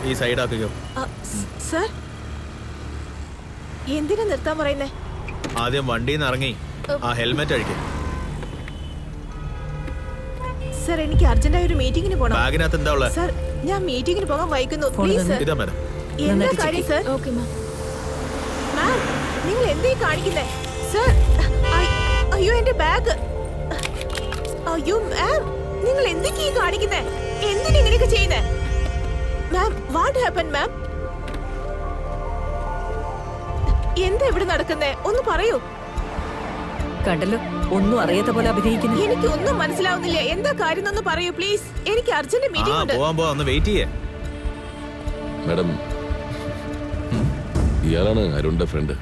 ഈ side ആക്കിക്കോ. Sir, എന്തിനാ നിർത്താൻ പറയുന്നേ? ആദ്യം വണ്ടിയിൽ നിന്ന് ഇറങ്ങി ആ ഹെൽമെറ്റ് അഴിക്കേ. സർ, എനിക്ക് അർജന്റായ ഒരു മീറ്റിംഗിന് പോകണം. ബാഗിനകത്ത് എന്താ ഉള്ളത്? സർ, ഞാൻ മീറ്റിംഗിന് പോകാൻ വൈകുന്നു. Please sir. ഇതാ മാഡം. എന്താ കാര്യം സർ? Okay ma'am. മാം, നിങ്ങൾ എന്തേ കാണിക്കുന്നേ? സർ, അയ്യോ എന്റെ ബാഗ്. അയ്യോ മാം, നിങ്ങൾ എന്തൊക്കെയാ കാണിക്കുന്നേ? എന്തിനാ ഇങ്ങനെയൊക്കെ ചെയ്യുന്നേ? മാം, വാട്ട് ഹാപ്പൻ മാം? എന്താ ഇവിടെ നടക്കുന്നേ? ഒന്ന് പറയൂ. കണ്ടല്ലോ, ഒന്നും അറിയാത്ത പോലെ അഭിനയിക്കുന്നു. എനിക്ക് ഒന്നും മനസ്സിലാവുന്നില്ല. എന്താ കാര്യം ഒന്ന് പറയൂ പ്ലീസ്. എനിക്ക് അർജന്റ് മീറ്റിംഗ് ഉണ്ട്. ഒന്ന് വെയിറ്റ് ചെയ്യേ. മാഡം, ഇയാളാണ് അരുണിന്റെ ഫ്രണ്ട്.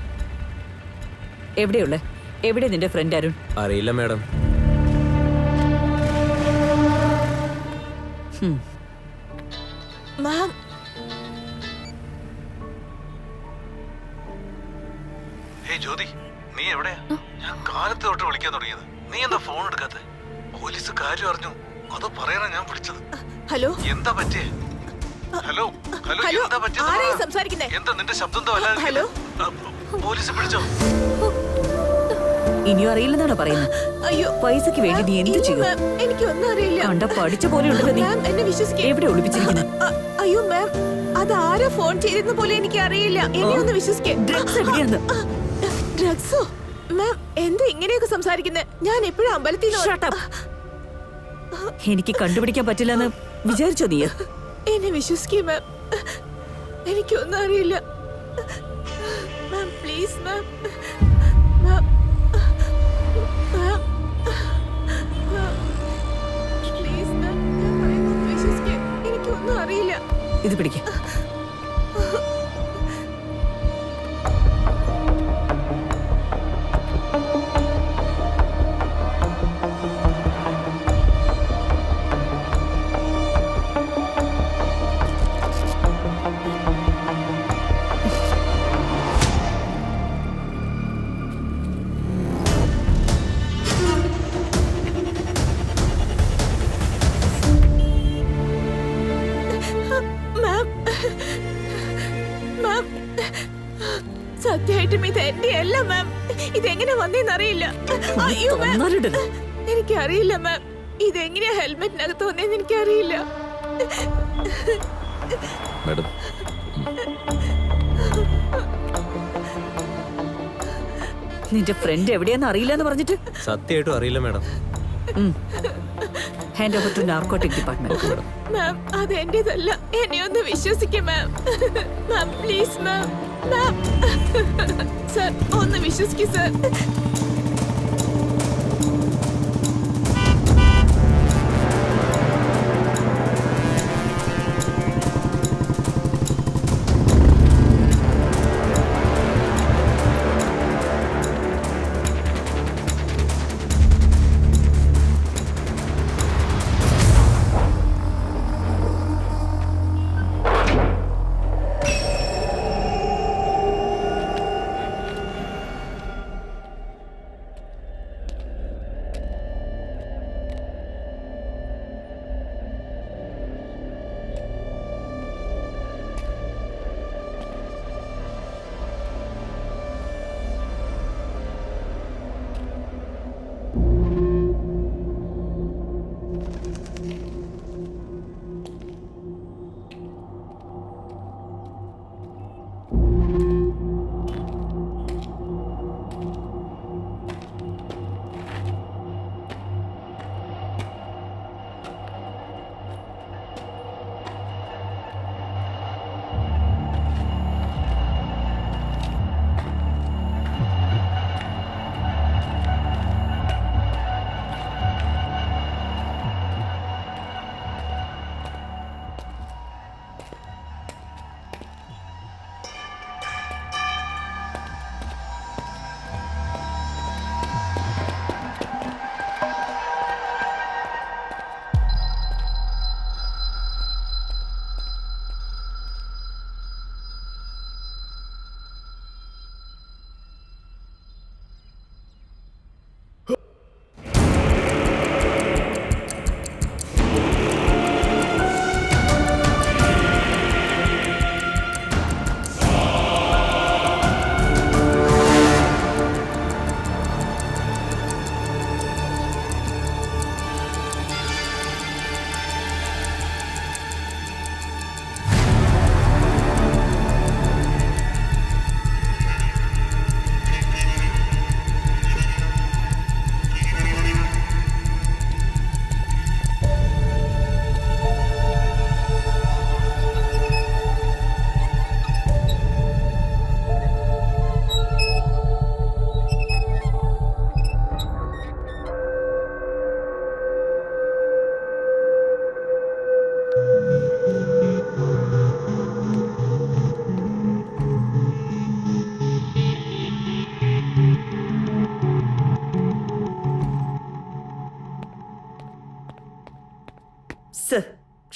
എവിടെയുള്ള? എവിടെ നിന്റെ ഫ്രണ്ട് അരുൺ? അറിയില്ല മാഡം. മാം, ജ്യോതി, നീ എവിടെയാ? ഞാൻ കാലത്ത് തൊട്ട് വിളിക്കാൻ തുടങ്ങിയത്. നീ എന്താ ഫോൺ എടുക്കാത്തെ? പോലീസ് കാര്യം അറിഞ്ഞു, അതോ പറയാനാ ഞാൻ വിളിച്ചത്. ഹലോ, എന്താ പറ്റിയേ? ഹലോ ഹലോ, ഹലോ, എന്താ പറ്റിയത്? ആരായി സംസാരിക്കുന്നേ? എന്താ നിന്റെ ശബ്ദം എന്തോ വല്ലാതെ? ഹലോ, പോലീസ് പിടിച്ചോ? ഇനിയും അറിയില്ലെന്നാണോ പറയുന്നത്? അയ്യോ, പൈസക്ക് വേണ്ടി നീ എന്ത് ചെയ്യും? എനിക്ക് ഒന്നും അറിയില്ല. കണ്ട പഠിച്ച പോലെ ഉണ്ടല്ലോ നീ. മാം, എന്നെ വിശ്വസിക്കേ. എവിടെ ഒളിപ്പിച്ചിരിക്കുന്നത്? അയ്യോ മാം, അത് ആരാ ഫോൺ ചെയ്തെന്ന് പോലെ എനിക്ക് അറിയില്ല. എന്നെ ഒന്ന് വിശ്വസിക്കേ. ഡ്രഗ്സ് എവിടെയാന്ന്? ഡ്രഗ്സോ? മാം, എന്താ ഇങ്ങനെയൊക്കെ സംസാരിക്കുന്നത്? ഞാൻ എപ്പോഴും അമ്പലത്തിൽ എനിക്ക് കണ്ടുപിടിക്കാൻ പറ്റില്ലെന്ന് വിചാരിച്ചോ നീ? എന്നെ വിശ്വസിക്കേ മാം, എനിക്കൊന്നും അറിയില്ല. മാം, പ്ലീസ് മാം. മാം, പ്ലീസ് മാം, ഞാൻ പറയുന്നത് വിശ്വസിക്കേ. എനിക്കൊന്നും അറിയില്ല. ഇത് പിടിക്ക. സത്യമായിട്ടും ഇത് എന്റെ അല്ല മാം. ഇതെങ്ങനെ വന്നേന്നറിയില്ല. അയ്യോ മാം, എനിക്കറിയില്ല മാം. ഇതെങ്ങനെയാ ഹെൽമെറ്റിനകത്ത് വന്നേന്ന് എനിക്കറിയില്ല. മാഡം, നിന്റെ ഫ്രണ്ട് എവിടെയാന്ന് അറിയില്ലെന്ന് പറഞ്ഞിട്ട്? സത്യമായിട്ടും അറിയില്ല madam. Hand over to narcotic department. Ma'am, അത് എന്റേതല്ല. എന്നെ ഒന്ന് വിശ്വസിക്കേ മാം. മാം, പ്ലീസ് മാം. മാം, സർ, ഒന്ന് വിശ്വസിക്കേ സർ.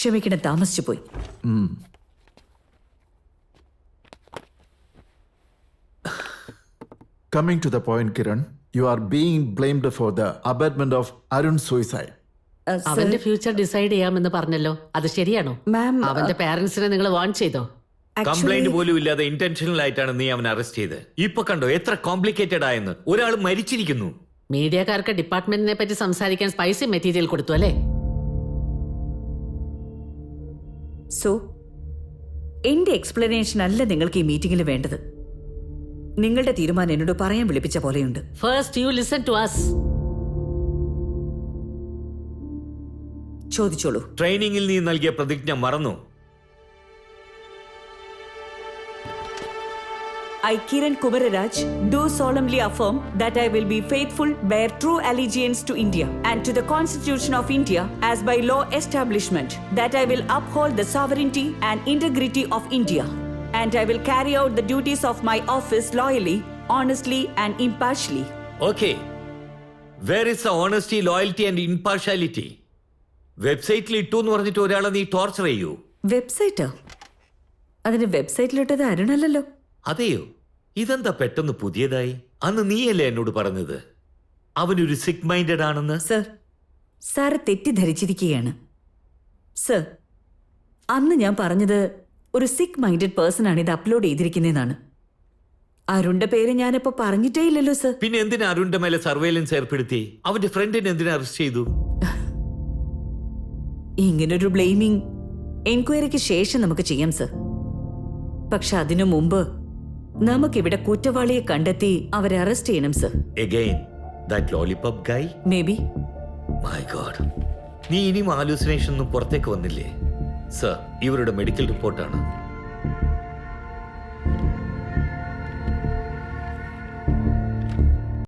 ക്ഷമിക്കണം, താമസിച്ചു പോയി. Coming to the point, Kiran, you are being blamed for the abandonment of Arun's suicide. അവന്റെ ഫ്യൂച്ചർ ഡിസൈഡ് ചെയ്യാമെന്ന് പറഞ്ഞല്ലോ, അത് ശരിയാണോ? മാം, അവന്റെ പാരന്റ്സിനെ നിങ്ങൾ വാൺ ചെയ്തോ? കംപ്ലൈന്റ് പോലും ഇല്ലാതെ ഇന്റൻഷനൽ ആയിട്ടാണ് നീ അവനെ അറസ്റ്റ് ചെയ്ത്. ഇപ്പൊ കണ്ടോ എത്ര കോംപ്ലിക്കേറ്റഡ് ആയെന്ന്. ഒരാൾ മരിച്ചിരിക്കുന്നു. മീഡിയക്കാർക്ക് ഡിപ്പാർട്ട്മെന്റിനെ പറ്റി സംസാരിക്കാൻ സ്പൈസി മെറ്റീരിയൽ കൊടുത്തു അല്ലേ? സോ എന്റെ എക്സ്പ്ലനേഷൻ അല്ല നിങ്ങൾക്ക് ഈ മീറ്റിംഗിൽ വേണ്ടത്. നിങ്ങളുടെ തീരുമാനം എന്നോട് പറയാൻ വിളിപ്പിച്ച പോലെയുണ്ട്. First you listen to us. ചോദിച്ചോളൂ. ട്രെയിനിങ്ങിൽ നീ നൽകിയ പ്രതിജ്ഞ മറന്നു. I, Kiran Kumararaj, do solemnly affirm that I will be faithful, bear true allegiance to India and to the Constitution of India as by law establishment, that I will uphold the sovereignty and integrity of India, and I will carry out the duties of my office loyally, honestly and impartially. Okay. Where is the honesty, loyalty and impartiality? വെബ്സൈറ്റിൽ ഇട്ടു എന്ന് പറഞ്ഞിട്ട് ഒരാളെ നീ torture ചെയ്യൂ. വെബ്സൈറ്റോ? അതിന് വെബ്സൈറ്റിലിട്ടത് അരുണല്ലോ. അതെയോ? ഇതെന്താ പെട്ടെന്ന് പുതിയതായി? അന്ന് നീയല്ലേ എന്നോട് പറഞ്ഞത് അവനൊരു സിക്ക് മൈൻഡഡ് ആണെന്ന്? സാറ് തെറ്റിദ്ധരിച്ചിരിക്കുകയാണ് സർ. അന്ന് ഞാൻ പറഞ്ഞത് ഒരു സിക്ക് മൈൻഡഡ് പേഴ്സൺ ആണ് ഇത് അപ്ലോഡ് ചെയ്തിരിക്കുന്നതെന്നാണ്. അരുണിന്റെ പേര് ഞാനിപ്പോ പറഞ്ഞിട്ടേ ഇല്ലല്ലോ സർ. പിന്നെ എന്തിനാ അരുണിന്റെ മേലെ സർവൈലൻസ് ഏർപ്പെടുത്തി? അവന്റെ ഫ്രണ്ടിനെ എന്തിനാ അറസ്റ്റ് ചെയ്തു? ഇങ്ങനൊരു ബ്ലെയിമിംഗ് എൻക്വയറിക്ക് ശേഷം നമുക്ക് ചെയ്യാം സർ. പക്ഷെ അതിനു മുമ്പ് നമുക്കിവിടെ കുറ്റവാളിയെ കണ്ടെത്തി അവരെ അറസ്റ്റ് ചെയ്യണം sir. Again, that lollipop guy? May be. My God. നീ ഇനിയും ഹാലൂസിനേഷൻ ഒന്നും പുറത്തേക്ക് വന്നില്ലേ? സർ, ഇവരുടെ മെഡിക്കൽ റിപ്പോർട്ടാണ്.